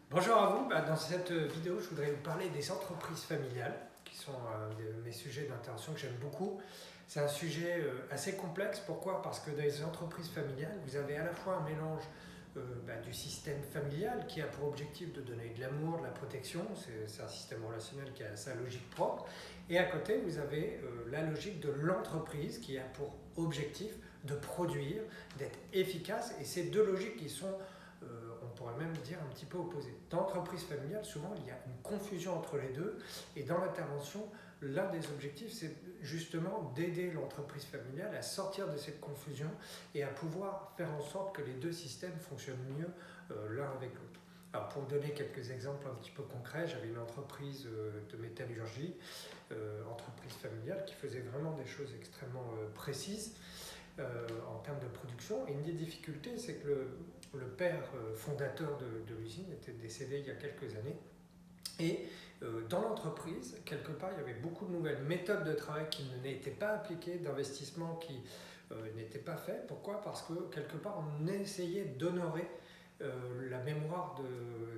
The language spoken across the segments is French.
Bonjour à vous. Dans cette vidéo, je voudrais vous parler des entreprises familiales, qui sont mes sujets d'intervention que j'aime beaucoup. C'est un sujet assez complexe. Pourquoi? Parce que dans les entreprises familiales, vous avez à la fois un mélange du système familial qui a pour objectif de donner de l'amour, de la protection. C'est un système relationnel qui a sa logique propre. Et à côté, vous avez la logique de l'entreprise qui a pour objectif de produire, d'être efficace. Et ces deux logiques qui sont on pourrait même dire un petit peu opposé. Dans l'entreprise familiale, souvent, il y a une confusion entre les deux. Et dans l'intervention, l'un des objectifs, c'est justement d'aider l'entreprise familiale à sortir de cette confusion et à pouvoir faire en sorte que les deux systèmes fonctionnent mieux l'un avec l'autre. Alors, pour vous donner quelques exemples un petit peu concrets, j'avais une entreprise de métallurgie, entreprise familiale, qui faisait vraiment des choses extrêmement précises en termes de production. Et une des difficultés, c'est que le père fondateur de l'usine était décédé il y a quelques années. Et dans l'entreprise, quelque part, il y avait beaucoup de nouvelles méthodes de travail qui n'étaient pas appliquées, d'investissements qui n'étaient pas faits. Pourquoi? Parce que quelque part, on essayait d'honorer la mémoire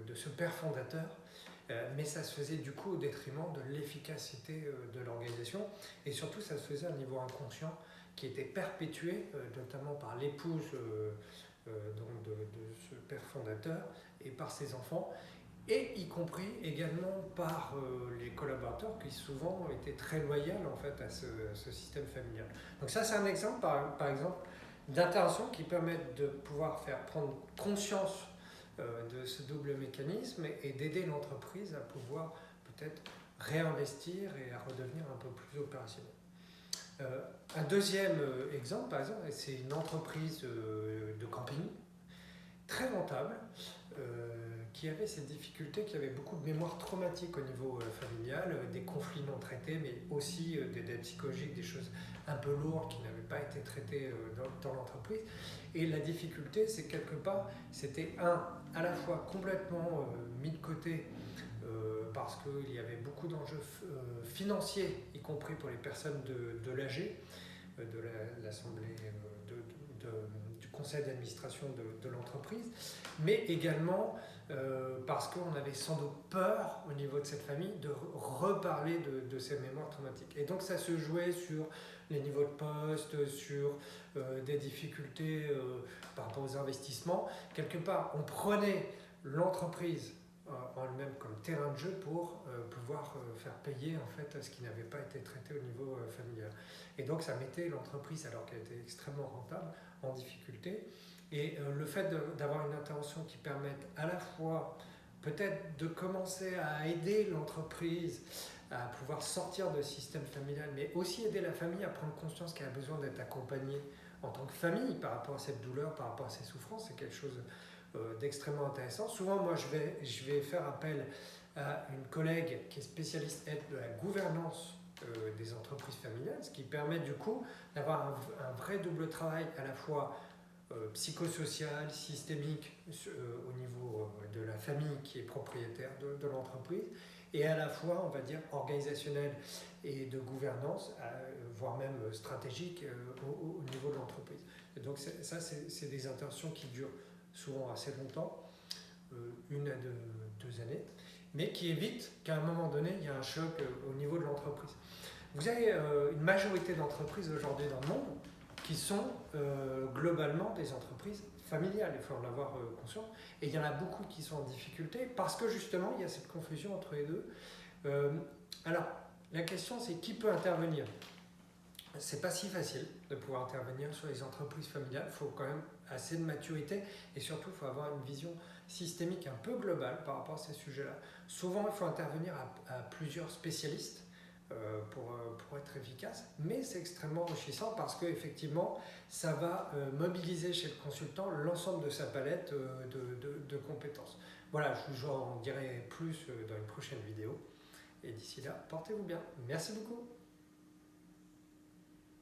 de ce père fondateur, mais ça se faisait du coup au détriment de l'efficacité de l'organisation. Et surtout, ça se faisait à un niveau inconscient qui était perpétué, notamment par l'épouse donc de ce père fondateur et par ses enfants, et y compris également par les collaborateurs qui souvent étaient très loyaux en fait à ce système familial. Donc ça, c'est un exemple par exemple d'intervention qui permettent de pouvoir faire prendre conscience de ce double mécanisme et d'aider l'entreprise à pouvoir peut-être réinvestir et à redevenir un peu plus opérationnel. Un deuxième exemple, par exemple, c'est une entreprise de camping très rentable qui avait cette difficulté, qui avait beaucoup de mémoire traumatique au niveau familial, des conflits non traités, mais aussi des dettes psychologiques, des choses un peu lourdes qui n'avaient pas été traitées dans l'entreprise. Et la difficulté, c'est que quelque part, c'était à la fois complètement mis de côté parce qu'il y avait beaucoup d'enjeux financiers, y compris pour les personnes de l'AG, de l'Assemblée, du conseil d'administration de l'entreprise, mais également parce qu'on avait sans doute peur au niveau de cette famille de reparler de ces mémoires traumatiques. Et donc ça se jouait sur les niveaux de poste, sur des difficultés par rapport aux investissements. Quelque part, on prenait l'entreprise en elle-même comme terrain de jeu pour pouvoir faire payer en fait ce qui n'avait pas été traité au niveau familial. Et donc ça mettait l'entreprise, alors qu'elle était extrêmement rentable, en difficulté. Et le fait d'avoir une intervention qui permette à la fois peut-être de commencer à aider l'entreprise à pouvoir sortir de ce système familial, mais aussi aider la famille à prendre conscience qu'elle a besoin d'être accompagnée en tant que famille par rapport à cette douleur, par rapport à ces souffrances, c'est quelque chose d'extrêmement intéressant. Souvent, moi, je vais faire appel à une collègue qui est spécialiste de la gouvernance des entreprises familiales, ce qui permet du coup d'avoir un vrai double travail à la fois psychosocial, systémique au niveau de la famille qui est propriétaire de l'entreprise, et à la fois, on va dire, organisationnel et de gouvernance, voire même stratégique au niveau de l'entreprise. Et donc ça, c'est des interventions qui durent souvent assez longtemps, 1 à 2 années, mais qui évitent qu'à un moment donné, il y ait un choc au niveau de l'entreprise. Vous avez une majorité d'entreprises aujourd'hui dans le monde qui sont globalement des entreprises familiales, il faut en avoir conscience, et il y en a beaucoup qui sont en difficulté parce que justement, il y a cette confusion entre les deux. Alors, la question, c'est qui peut intervenir? C'est pas si facile de pouvoir intervenir sur les entreprises familiales. Il faut quand même assez de maturité et surtout, il faut avoir une vision systémique un peu globale par rapport à ces sujets-là. Souvent, il faut intervenir à plusieurs spécialistes pour être efficace, mais c'est extrêmement enrichissant parce qu'effectivement, ça va mobiliser chez le consultant l'ensemble de sa palette de compétences. Voilà, je vous en dirai plus dans une prochaine vidéo. Et d'ici là, portez-vous bien. Merci beaucoup.